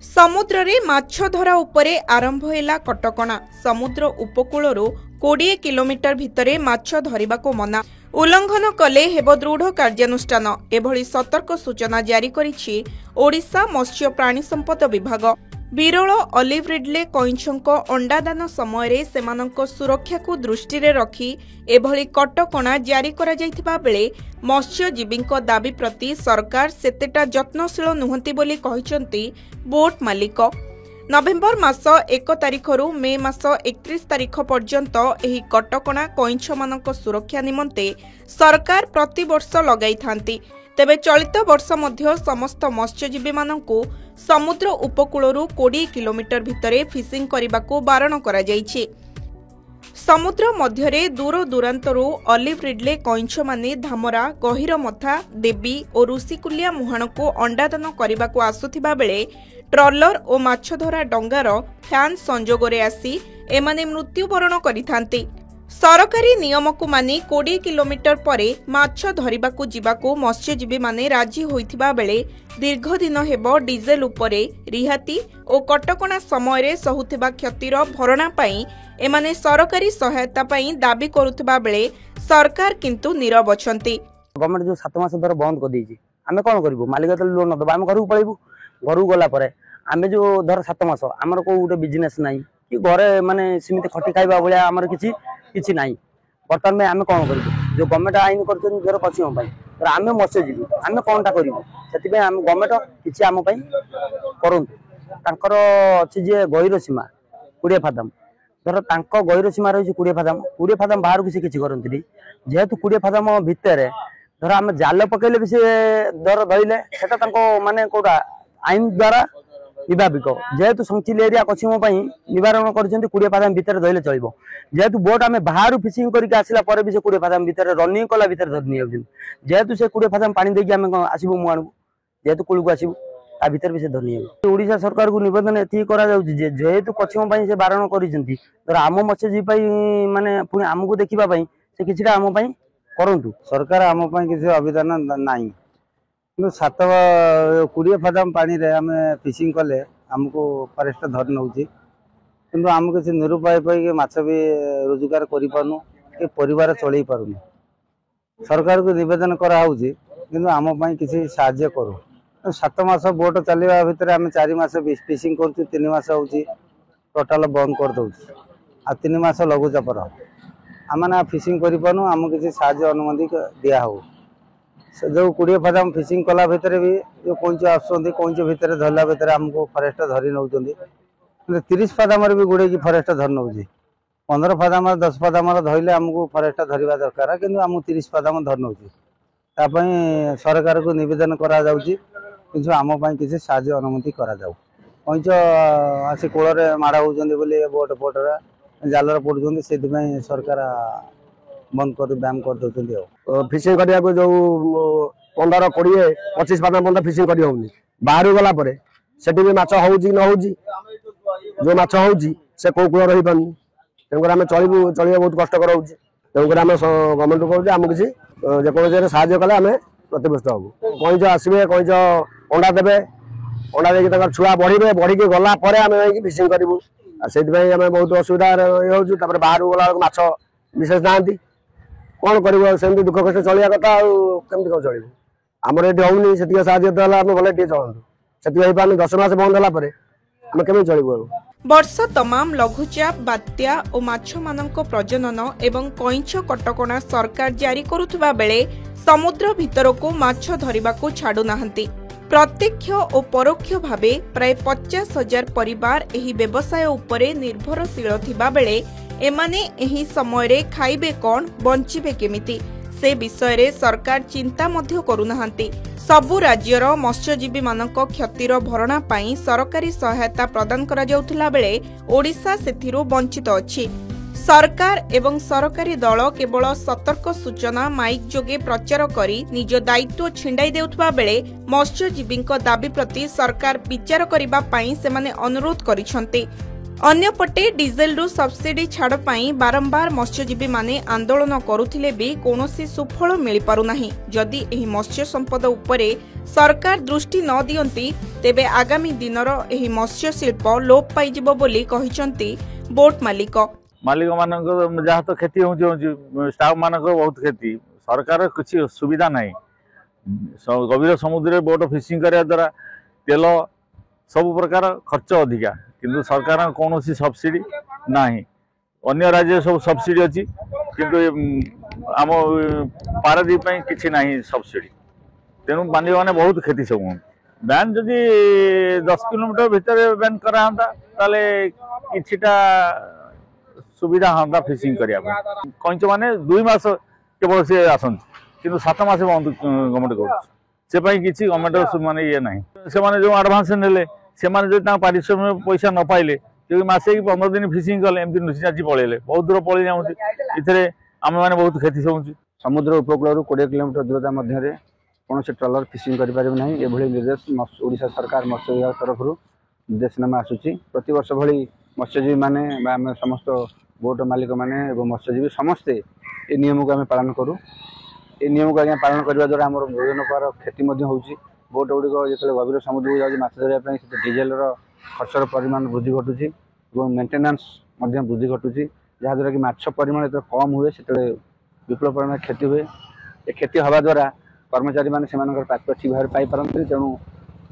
समुद्र रे माछ धरा उपरे आरंभ हैला कटकणा। समुद्र उपकूलरू 20 किलोमीटर भितरे माछ धरिबाको मना। उल्लंघन कले हेब दृढ़ कार्यानुष्ठान। एभली सतर्क सूचना जारी करिछि ओडिशा मत्स्य प्राणी संपद विभाग। विरल ऑलिव रिडले कईंछक अंडादान समय सेमानक सुरक्षा को दृष्टि रे रखी एभली कटकणा जारी करा जायथिबा बेले मत्स्यजीवींक दाबी प्रति सरकार सेतेटा यत्नशील नुहंती बोली कहिसंती बोट मालिक। नवेम्बर मास 1 तारिखरू मे मास 31 तारिख पर्यंत एही कटकणा कईंछमानक सुरक्षा निमंते सरकार प्रति वर्ष लगाई थांती। तेबे चलित वर्ष मध्य समस्त मत्स्यजीवी मानकू समुद्र उपकूलरू 20 किलोमीटर भितरे फिशिंग करबाकू बारण करा जायछि। समुद्र मध्यरे दूर दूरांतरू ऑलिव रिडले कईंछ माने धामरा, गहिरमथा, देवी और ऋषिकुलिया मुहाणକୁ अंडादान करबाकू आसुथिबा बेले ट्रॉलर और माछधरा डंगार फैन संजोगरे आसी एमाने मृत्युवरण करिथांती। सरकारी नियम को मानि 20 किलोमीटर परे माछ धरिबाकू जिबाकू मत्स्यजीवी माने राजी होइथिबा बेले दीर्घ दिन हेबो डीजेल उपरे रिहाती और कटकणा समय सहुथिबा क्षतिर भरणा पाई एमाने सरकारी सहायता पाई दाबी करुथिबा बेले सरकार किंतु नीरव अछंती। गवर्नमेंट जो 7 मास दर बंद कर देछि आमे कोन करबो? मालिक तो लोन दबा आमे घर पळेबू। घर गला परे आमे जो धर 7 मास हमर को उटे बिजनेस नाही कि घरे माने सीमित खटी खाइबा बलिया हमर किछि नाही। बर्तमान में आमे कोन करबो? जो गवर्नमेंट आइन करछन जर पछियो पई तर आमे मत्स्यजीवी आमे कोनटा करिवो? सेति पे आमे गवर्नमेंट किछि आम पई करंतु। तांकर अछि जे गहिर सीमा 20 फादम धर तांक गहिर सीमा रही 20 फादम बाहर किछि करंतु। जेहेतु 20 फादम भितर धर आमे जाल पकेले भी से धर धइले सेटा तांको माने कोडा आइन द्वारा विभाविक। जेहेतु संचिल एरिया पश्चिम निवारण कर 20 फादम भितर धइले चलिबो। जेहेतु बोट आमे बाहर फिशिंग करके आसिला पर भी से 20 फादम भितर रनिंग कला भितर धरनी जाउछन। जेहेतु से 20 फादम पानी देकी आमे आसीबो मुआणू जेहेतु कुल को आसीबो आ भितर भी से धरनी जाउ। ओडिशा सरकार को निवेदन एथि करा जाउछि जे जेहेतु पश्चिम से बारण करिसंती तर आम मत्स्यजीवी पई माने पुनी आमको देखिबा पई से किछिटा आम पई करंतु। सरकार आम पई किछि अभिदान नाही। 20 फादम पानी रे आमे फिशिंग कले हमको फॉरेस्ट धर नउछि किंतु हम किसी निरुपाय पाई माछ भी रोजगार करि पारनु के परिवार चलई पारुनु। सरकार को निवेदन करा होउछि किंतु हम पई किसी सहायता करू। 7 मास बोट चलवा भितर आमे 4 मास फिशिंग करछु 3 मास होउछि टोटल बंद कर दउछि आ 3 मास लघुचापर आमना फिशिंग करि पारनु। हम किसी सहायता अनुमति दिया हो जो 20 फादम फिशिंग कला भितर भी जो कोंच आसुंदी कोंच भितर धरला भितर हमको फॉरेस्ट धरी नउचंदी। 30 फादम भी गुड़े की फॉरेस्ट धर नउची 15 फादम 10 फादम धरले हमको फॉरेस्ट धरिबा दरकार किंतु हम 30 फादम धर नउची। ता पई सरकार को निवेदन करा जाउची किंतु हम पई किसी सहायता अनुमति करा जाउ। कोंच आसी कोळ रे माडा होउचंदी बोली बोट पोटरा जालर पडुचंदी सेति पई सरकार बंद कर बैन कर दउचंदी। फिशिंग करिया को जो 15 20 25 फादम बंद फिशिंग करि होउनी बाहर गला परे सेठी भी माछ होउची न होउची जो माछ होउची से को कुळ रही पानी तेकर आमे चलिबा बहुत कष्ट कराउची। तेकर आमे गवर्नमेंट को कहूची हम किसी जे कोनो जे सहायता कले आमे प्रतिष्ठित होबो। कईज आसीबे कईज अंडा देबे अंडा देकी तकर छुआ बढ़िबे बढ़िके गला परे आमे फिशिंग करिवु। आ सेति पई आमे बहुत असुविधा होउची। तापर बाहर गला माछ विशेष नांती कौन कर सेमती दुख कष्ट चलिया कथा केमती कौन चलो आमर ये होनी से साहय भले चलतु से 10 मास बंद है केमी चलू। वर्ष तमाम लघुचाप बात्या और माछ मानक प्रजनन एवं कईंछ कटकणा सरकार जारी करुथुबा बेले समुद्र भितर को माछ धरिबाकू छाडू नाहंती। प्रत्यक्ष और परोक्ष भावे प्राय 50,000 परिवार एही व्यवसाय उपरे निर्भरशील थिबा बेले एमाने एही समय रे खाइबे कोन बंचिबे केमिति से विषय रे सरकार चिंता मध्य करुनाहांती। सबु राज्यर मत्स्यजीवी मानक क्षतिर भरणा पाई सरकारी सहायता प्रदान करा जाउथला बेले ओडिशा सेथिरु वंचित अछि। सरकार एवं सरकारी दल केवल सतर्क सूचना माइक जोगे प्रचार करी निज दायित्व छिंडाई देउथबा बेले मत्स्यजीवींक दाबी प्रति सरकार विचार करिबा पाई सेमाने अनुरोध करिसंती। अन्यपटे डीजेल रु सब्सिडी छाड़ पाई बारंबार मत्स्यजीवी माने आंदोलन करुथिले भी कोनोसी सुफल मिल पारुनाही। जदि एही मत्स्य संपद उपरे सरकार दृष्टि न दियंती तेबे आगामी दिनर एही मत्स्य शिल्प लोप पाइजिबो बोली कहिसंती बोट मालिक मानक जहाँ तो क्षति हो स्टाफ मानक बहुत क्षति सरकार किसी सुविधा नहीं। गभीर समुद्र बोट फिशिंग करने द्वारा तेल सब प्रकार खर्च अधिका किंतु सरकार कौन सब्सिडी ना अन्य राज्य सब सब्सिडी अच्छी किंतु आम पारादीप किसी ना सब्सिडी तेणु मालिक मैंने बहुत क्षति सब बैन जदि 10 किलोमीटर भितर बैन कराता ताले किछिटा सुविधा हाँ फिशिंग करने कंच मैंने 2 मास केवल सी आसती कि 7 मास बंद गवर्नमेंट कर किसी गवर्नमेंट माने ये ना से जो आडभांस ने से पारिश्रमिक पैसा न पाइले मसे कि 15 दिन फिशिंग कले एमती नुसी नाची पलैले बहुत दूर पलि जाऊँगी आम मैंने बहुत क्षति सहूँ। समुद्र उपकूल 20 किलोमीटर दूरता मध्य कौन से ट्रलर फिशिंग करें ये निर्देश ओडिशा सरकार मत्स्य विभाग तरफ निर्देशनामा आसूची प्रति वर्ष भली मत्स्यजीवी माने आम समस्त बोट मालिक माने मत्स्यजीवी समस्ते ये नियम को आम पालन करूँ। ये नियम को पालन करने द्वारा आम विभिन्न प्रकार क्षति होची बोट गुड़िक जो गभीर समुद्र को जाऊँगी माछ धरने डीजेल खर्चर परिमाण वृद्धि घटुची और मेन्टेनान्स वृद्धि घटुची जहाँद्वारा कि माछ परिमाण जो कम हुए से विपुल परिमाण क्षति हुए। ये क्षति हवा द्वारा कर्मचारी मैंने प्राप्य ठीक भाव पाईपारती तेणु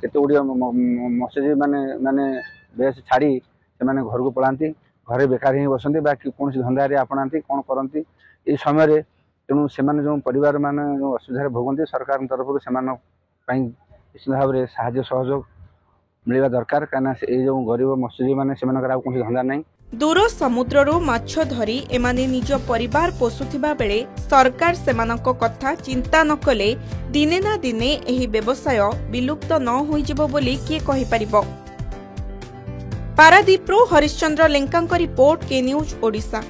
केत गुड़िया मत्स्यजीवी मैंने बेस छाड़ी से घर को पलांती घरे बेकार ही बसती कौन धंदा आपणाती कौन करती ये समय तेणु से जो परिवार मान जो असुविधा भोगती सरकार तरफ से निश्चित भाव में साहाय्य सहयोग मिलवा दरकार कहीं जो गरीब मत्स्यजीवी मैंने कौन धंदा नहीं। दूर समुद्ररू माछ धरी एमाने निज परिवार पोषुथिबा बेले सरकार सेमानक कथा चिंता न कले दिने ना दिने एही व्यवसाय विलुप्त न होइजिबो बोली किए कहि परिबो। पारादीपरू हरिश्चंद्र लेंकांक रिपोर्ट के न्यूज ओडिशा।